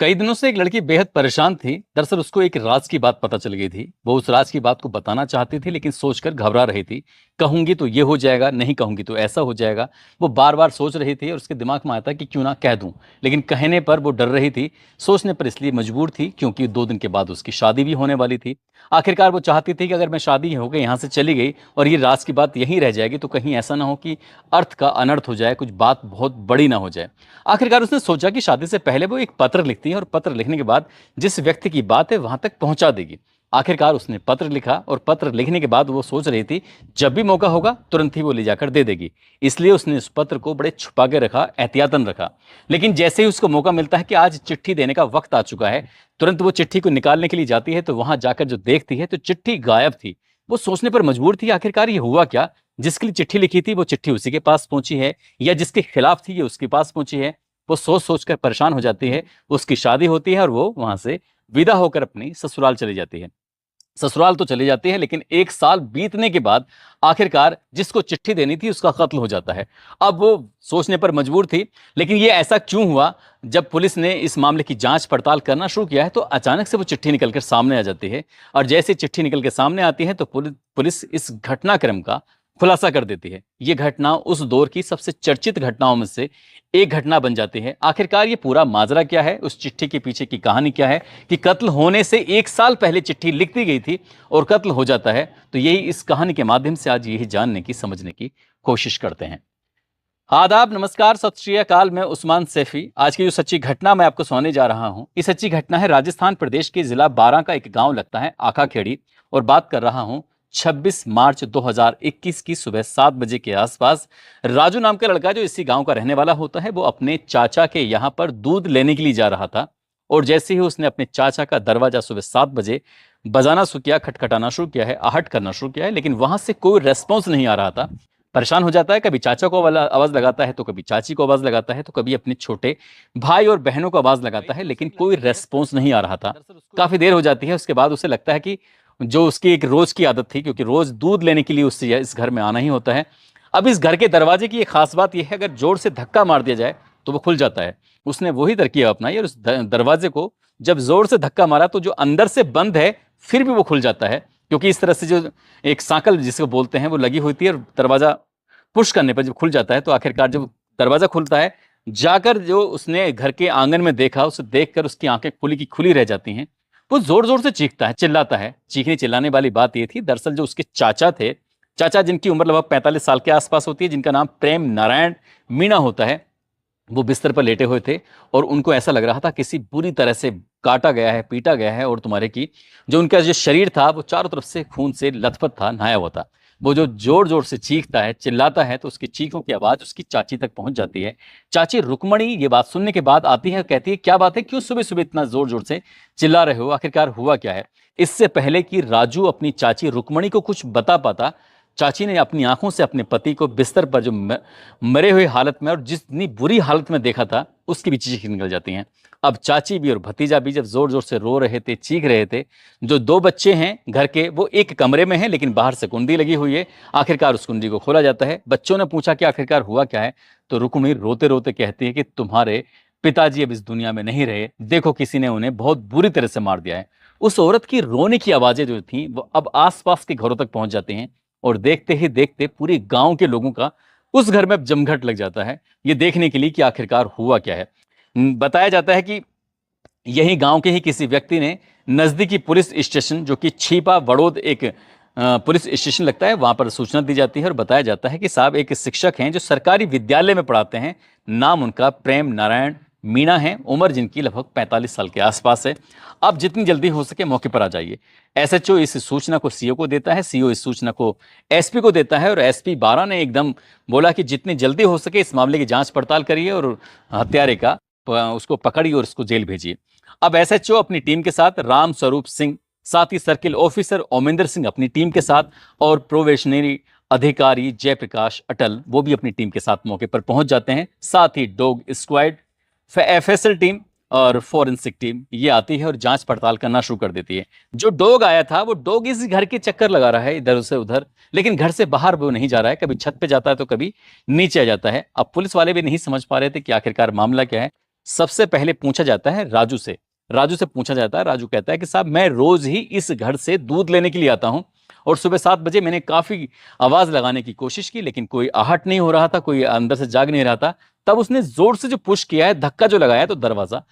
कई दिनों से एक लड़की बेहद परेशान थी। दरअसल उसको एक राज की बात पता चल गई थी। वो उस राज की बात को बताना चाहती थी, लेकिन सोचकर घबरा रही थी। कहूंगी तो ये हो जाएगा, नहीं कहूंगी तो ऐसा हो जाएगा। वो बार बार सोच रही थी और उसके दिमाग में आया था कि क्यों ना कह दूं, लेकिन कहने पर वो डर रही थी। सोचने पर इसलिए मजबूर थी क्योंकि 2 दिन के बाद उसकी शादी भी होने वाली थी। आखिरकार वो चाहती थी कि अगर मैं शादी हो गई, यहाँ से चली गई और ये राज की बात यहीं रह जाएगी, तो कहीं ऐसा ना हो कि अर्थ का अनर्थ हो जाए, कुछ बात बहुत बड़ी ना हो जाए। आखिरकार उसने सोचा कि शादी से पहले वो एक पत्र लिखती है और पत्र लिखने के बाद जिस व्यक्ति की बात है वहां तक पहुंचा देगी। आखिरकार उसने पत्र लिखा और पत्र लिखने के बाद वो सोच रही थी जब भी मौका होगा तुरंत ही वो ले जाकर दे देगी। इसलिए उसने उस पत्र को बड़े छुपा के रखा, एहतियातन रखा। लेकिन जैसे ही उसको मौका मिलता है कि आज चिट्ठी देने का वक्त आ चुका है, तुरंत वो चिट्ठी को निकालने के लिए जाती है, तो वहां जाकर जो देखती है तो चिट्ठी गायब थी। वो सोचने पर मजबूर थी आखिरकार ये हुआ क्या। जिसके लिए चिट्ठी लिखी थी वो चिट्ठी उसी के पास पहुंची है, या जिसके खिलाफ थी ये उसके पास पहुंची है। वो सोच सोच कर परेशान हो जाती है। उसकी शादी होती है और वो वहां से विदा होकर अपनी ससुराल चली जाती है। ससुराल तो चली जाती है, लेकिन 1 साल बीतने के बाद आखिरकार जिसको चिट्ठी देनी थी उसका कत्ल हो जाता है। अब वो सोचने पर मजबूर थी, लेकिन ये ऐसा क्यों हुआ। जब पुलिस ने इस मामले की जांच पड़ताल करना शुरू किया है तो अचानक से वो चिट्ठी निकलकर सामने आ जाती है। और जैसे चिट्ठी निकल के सामने आती है तो पुलिस इस घटनाक्रम का खुलासा कर देती है। ये घटना उस दौर की सबसे चर्चित घटनाओं में से एक घटना बन जाती है। आखिरकार ये पूरा माजरा क्या है, उस चिट्ठी के पीछे की कहानी क्या है कि कत्ल होने से 1 साल पहले चिट्ठी लिख दी गई थी और कत्ल हो जाता है। तो यही इस कहानी के माध्यम से आज यही जानने की, समझने की कोशिश करते हैं। आदाब, नमस्कार, सत श्री अकाल। मैं उस्मान सैफी। आज की जो सच्ची घटना मैं आपको सुनाने जा रहा हूं, ये सच्ची घटना है राजस्थान प्रदेश के जिला बारां का एक गांव लगता है आखाखेड़ी। और बात कर रहा हूं 26 मार्च 2021 की सुबह 7 बजे के आसपास। राजू नाम का लड़का जो इसी गांव का रहने वाला होता है, वो अपने चाचा के यहां पर दूध लेने के लिए जा रहा था। और जैसे ही उसने अपने चाचा का दरवाजा सुबह 7 बजे बजाना शुरू किया, खटखटाना शुरू किया है, आहट करना शुरू किया है, लेकिन वहां से कोई रेस्पॉन्स नहीं आ रहा था। परेशान हो जाता है, कभी चाचा को आवाज लगाता है, तो कभी चाची को आवाज लगाता है, तो कभी अपने छोटे भाई और बहनों को आवाज लगाता है, लेकिन कोई रेस्पॉन्स नहीं आ रहा था। काफी देर हो जाती है। उसके बाद उसे लगता है कि जो उसकी एक रोज की आदत थी, क्योंकि रोज दूध लेने के लिए उससे इस घर में आना ही होता है। अब इस घर के दरवाजे की एक खास बात यह है, अगर जोर से धक्का मार दिया जाए तो वो खुल जाता है। उसने वही तरकीब अपनाई और उस दरवाजे को जब जोर से धक्का मारा तो जो अंदर से बंद है फिर भी वो खुल जाता है, क्योंकि इस तरह से जो एक सांकल जिसको बोलते हैं वो लगी होती है और दरवाजा पुश करने पर जब खुल जाता है तो आखिरकार जब दरवाजा खुलता है, जाकर जो उसने घर के आंगन में देखा, उसे देखकर उसकी आंखें खुली की खुली रह जाती हैं। वो जोर जोर से चीखता है, चिल्लाता है। चीखने चिल्लाने वाली बात ये थी, दरअसल जो उसके चाचा थे, चाचा जिनकी उम्र लगभग 45 साल के आसपास होती है, जिनका नाम प्रेम नारायण मीणा होता है, वो बिस्तर पर लेटे हुए थे। और उनको ऐसा लग रहा था किसी बुरी तरह से काटा गया है, पीटा गया है, और तुम्हारे की जो उनका जो शरीर था वो चारों तरफ से खून से लथपथ था, नहाया हुआ था। वो जो जोर जोर से चीखता है, चिल्लाता है, तो उसकी चीखों की आवाज उसकी चाची तक पहुंच जाती है। चाची रुक्मणी ये बात सुनने के बाद आती है, कहती है क्या बात है, क्यों सुबह सुबह इतना जोर जोर से चिल्ला रहे हो, आखिरकार हुआ क्या है। इससे पहले कि राजू अपनी चाची रुक्मणी को कुछ बता पाता, चाची ने अपनी आंखों से अपने पति को बिस्तर पर जो मरे हुए हालत में और जितनी बुरी हालत में देखा था उसकी भी चीखें निकल जाती हैं। अब चाची भी और भतीजा भी जब जोर जोर से रो रहे थे, चीख रहे थे। जो 2 बच्चे हैं घर के, वो एक कमरे में हैं, लेकिन बाहर से कुंडी लगी हुई है। आखिरकार उस कुंडी को खोला जाता है। बच्चों ने पूछा कि आखिरकार हुआ क्या है, तो रुक्मिणी रोते रोते कहती है कि तुम्हारे पिताजी अब इस दुनिया में नहीं रहे, देखो किसी ने उन्हें बहुत बुरी तरह से मार दिया है। उस औरत की रोने की आवाजें जो थी वो अब आसपास के घरों तक पहुंच जाती हैं। और देखते ही देखते पूरे गांव के लोगों का उस घर में जमघट लग जाता है, ये देखने के लिए कि आखिरकार हुआ क्या है। बताया जाता है कि यही गांव के ही किसी व्यक्ति ने नजदीकी पुलिस स्टेशन, जो कि छिपा वड़ोद एक पुलिस स्टेशन लगता है, वहां पर सूचना दी जाती है और बताया जाता है कि साहब एक शिक्षक हैं जो सरकारी विद्यालय में पढ़ाते हैं, नाम उनका प्रेम नारायण मीणा है, उम्र जिनकी लगभग 45 साल के आसपास है। आप जितनी जल्दी हो सके मौके पर आ जाइए। एसएचओ इस सूचना को सीओ को देता है, सीओ इस सूचना को एसपी को देता है, और एसपी 12 ने एकदम बोला कि जितनी जल्दी हो सके इस मामले की जांच पड़ताल करिए और हत्यारे का उसको पकड़िए और उसको जेल भेजिए। अब एसएचओ अपनी टीम के साथ, राम स्वरूप सिंह, साथ ही सर्किल ऑफिसर ओमेंद्र सिंह अपनी टीम के साथ, और प्रोबेशनरी अधिकारी जयप्रकाश अटल वो भी अपनी टीम के साथ मौके पर पहुंच जाते हैं। साथ ही डॉग स्क्वाड, एफएसएल टीम और फोरेंसिक टीम ये आती है और जांच पड़ताल करना शुरू कर देती है। जो डॉग आया था वो डॉग इस घर के चक्कर लगा रहा है इधर से उधर, लेकिन घर से बाहर वो नहीं जा रहा है। कभी छत पे जाता है तो कभी नीचे आ जाता है। अब पुलिस वाले भी नहीं समझ पा रहे थे कि आखिरकार मामला क्या है। सबसे पहले पूछा जाता है राजू से। राजू से पूछा जाता है, राजू कहता है कि साहब मैं रोज ही इस घर से दूध लेने के लिए आता हूं और सुबह 7 बजे मैंने काफी आवाज लगाने की कोशिश की लेकिन कोई आहट नहीं हो रहा था, कोई अंदर से जाग नहीं रहा था। तब उसने जोर से जो पुश किया है, धक्का जो लगाया है, तो दरवाजा